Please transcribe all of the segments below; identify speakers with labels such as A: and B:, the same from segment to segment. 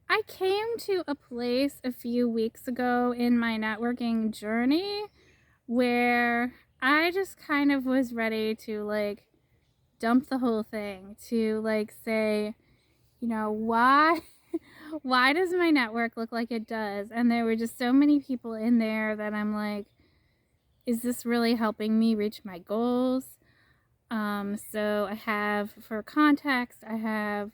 A: I came to a place a few weeks ago in my networking journey where I just kind of was ready to dump the whole thing, to say, why why does my network look like it does? And there were just so many people in there that I'm like, is this really helping me reach my goals? So I have, for context, I have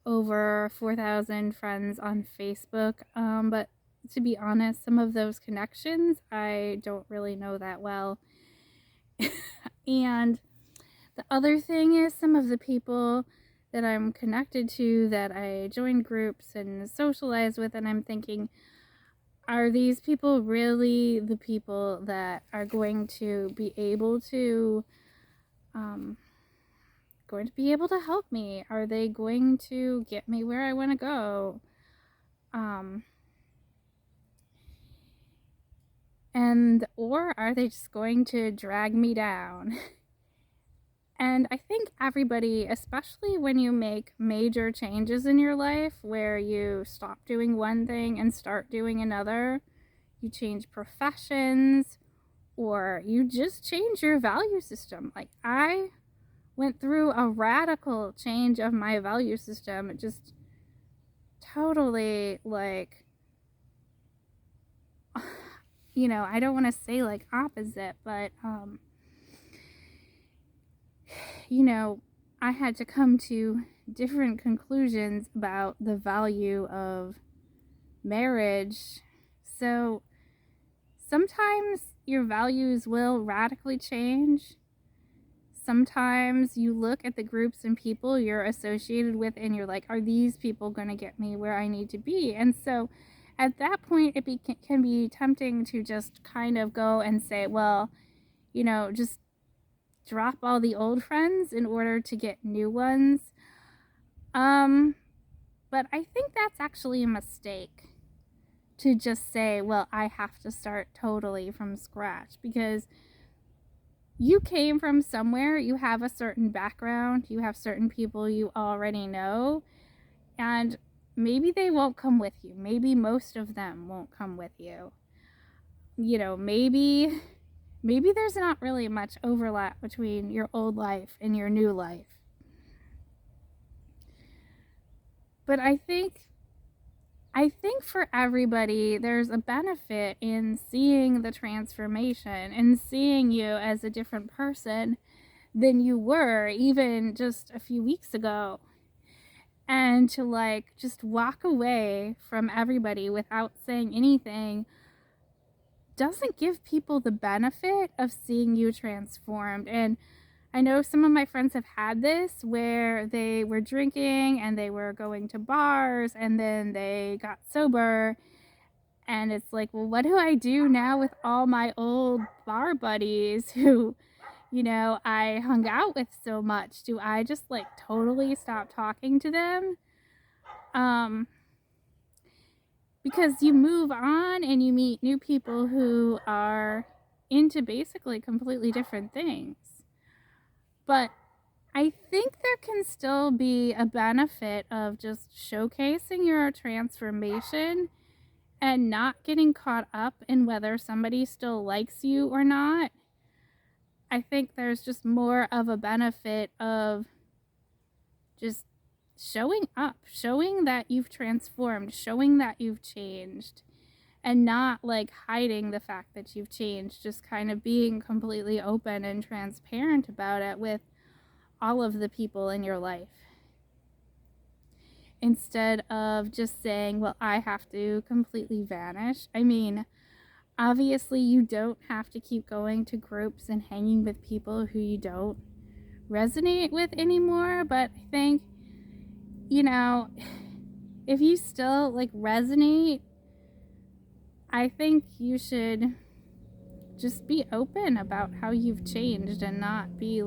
A: over 4,000 friends on Facebook. But to be honest, some of those connections I don't really know that well. And the other thing is, some of the people that I'm connected to, that I join groups and socialize with, and I'm thinking, are these people really the people that are going to be able to help me? Are they going to get me where I want to go? Or are they just going to drag me down? And I think everybody, especially when you make major changes in your life where you stop doing one thing and start doing another, you change professions, or you just change your value system. Like, I went through a radical change of my value system. It just totally, I don't want to say opposite, but I had to come to different conclusions about the value of marriage. So sometimes your values will radically change. Sometimes you look at the groups and people you're associated with and you're like, are these people going to get me where I need to be? And so at that point, it can be tempting to just kind of go and say, well, just drop all the old friends in order to get new ones. But I think that's actually a mistake, to just say, well, I have to start totally from scratch, because you came from somewhere, you have a certain background, you have certain people you already know, and maybe they won't come with you. Maybe most of them won't come with you. Maybe there's not really much overlap between your old life and your new life. But I think for everybody, there's a benefit in seeing the transformation and seeing you as a different person than you were even just a few weeks ago. And to just walk away from everybody without saying anything doesn't give people the benefit of seeing you transformed. And I know some of my friends have had this, where they were drinking and they were going to bars and then they got sober. And it's like, well, what do I do now with all my old bar buddies who, I hung out with so much? Do I just totally stop talking to them? Because you move on and you meet new people who are into basically completely different things. But I think there can still be a benefit of just showcasing your transformation and not getting caught up in whether somebody still likes you or not. I think there's just more of a benefit of just showing up, showing that you've transformed, showing that you've changed, and not hiding the fact that you've changed, just kind of being completely open and transparent about it with all of the people in your life, instead of just saying, well, I have to completely vanish. I mean, obviously you don't have to keep going to groups and hanging with people who you don't resonate with anymore, but I think, if you still resonate, I think you should just be open about how you've changed and not be you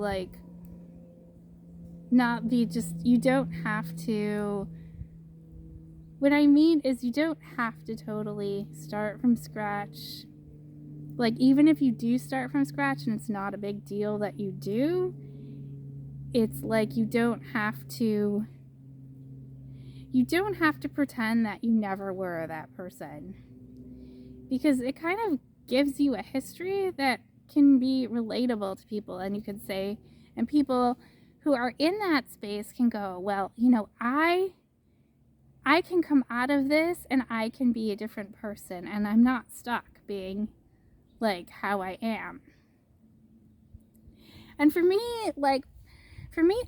A: don't have to. What I mean is, you don't have to totally start from scratch. Even if you do start from scratch and it's not a big deal that you do, it's you don't have to you don't have to pretend that you never were that person, because it kind of gives you a history that can be relatable to people, and you can say, and people who are in that space can go, well, I can come out of this and I can be a different person, and I'm not stuck being like how I am. And for me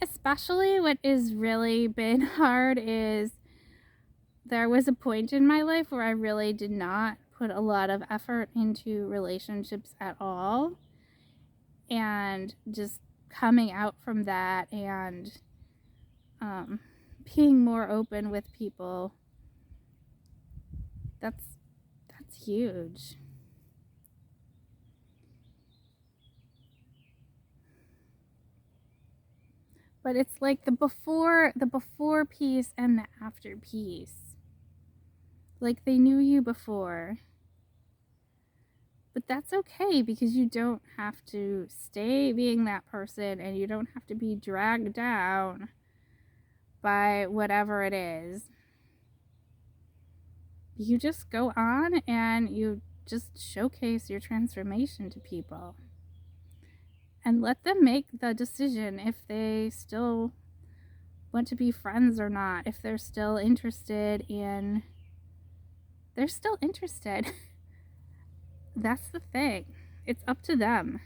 A: especially, what has really been hard is there was a point in my life where I really did not put a lot of effort into relationships at all, and just coming out from that and being more open with people, that's huge. But it's like the before piece and the after piece. Like, they knew you before. But that's okay, because you don't have to stay being that person, and you don't have to be dragged down by whatever it is. You just go on and you just showcase your transformation to people. And let them make the decision if they still want to be friends or not, if they're still interested. That's the thing. It's up to them.